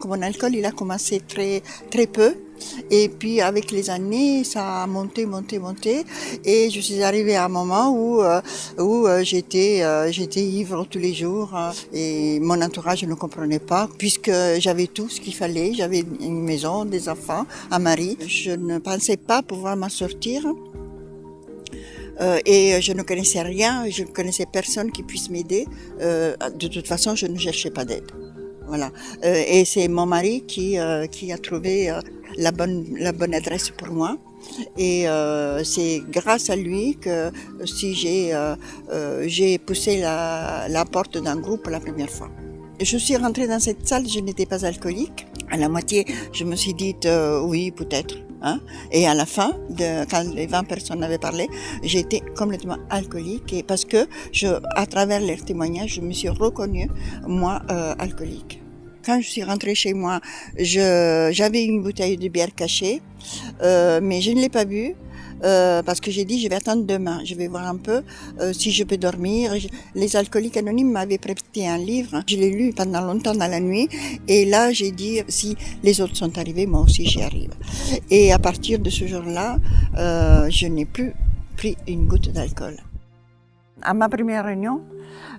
Mon alcool, il a commencé très, très peu. Et puis avec les années, ça a monté. Et je suis arrivée à un moment où j'étais ivre tous les jours. Et mon entourage ne comprenait pas, puisque j'avais tout ce qu'il fallait. J'avais une maison, des enfants, un mari. Je ne pensais pas pouvoir m'en sortir. Et je ne connaissais rien, je ne connaissais personne qui puisse m'aider. De toute façon, je ne cherchais pas d'aide. Voilà. Et c'est mon mari qui a trouvé la bonne adresse pour moi. Et c'est grâce à lui que si j'ai poussé la porte d'un groupe pour la première fois. Je suis rentrée dans cette salle, je n'étais pas alcoolique. À la moitié, je me suis dit oui, peut-être. Hein. Et à la fin, quand les 20 personnes avaient parlé, j'étais complètement alcoolique. Et parce que à travers leurs témoignages, je me suis reconnue, moi, alcoolique. Quand je suis rentrée chez moi, j'avais une bouteille de bière cachée, mais je ne l'ai pas bu. Parce que j'ai dit je vais attendre demain, je vais voir un peu si je peux dormir. Les alcooliques anonymes m'avaient prêté un livre, je l'ai lu pendant longtemps dans la nuit et là j'ai dit si les autres sont arrivés, moi aussi j'y arrive. Et à partir de ce jour-là, je n'ai plus pris une goutte d'alcool. À ma première réunion,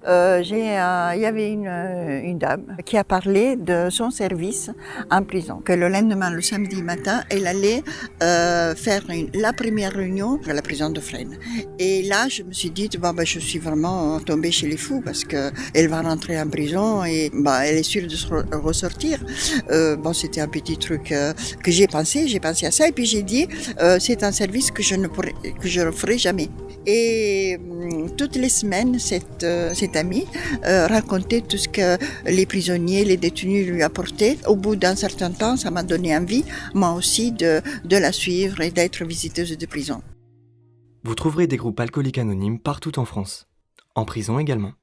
il y avait une dame qui a parlé de son service en prison. Que le lendemain, le samedi matin, elle allait faire la première réunion à la prison de Fresnes. Et là, je me suis dit, je suis vraiment tombée chez les fous parce qu'elle va rentrer en prison et elle est sûre de se ressortir. C'était un petit truc que j'ai pensé à ça et puis j'ai dit, c'est un service que je ne ferai jamais. Et toutes les semaines, cette amie racontait tout ce que les prisonniers, les détenus lui apportaient. Au bout d'un certain temps, ça m'a donné envie, moi aussi, de la suivre et d'être visiteuse de prison. Vous trouverez des groupes alcooliques anonymes partout en France, en prison également.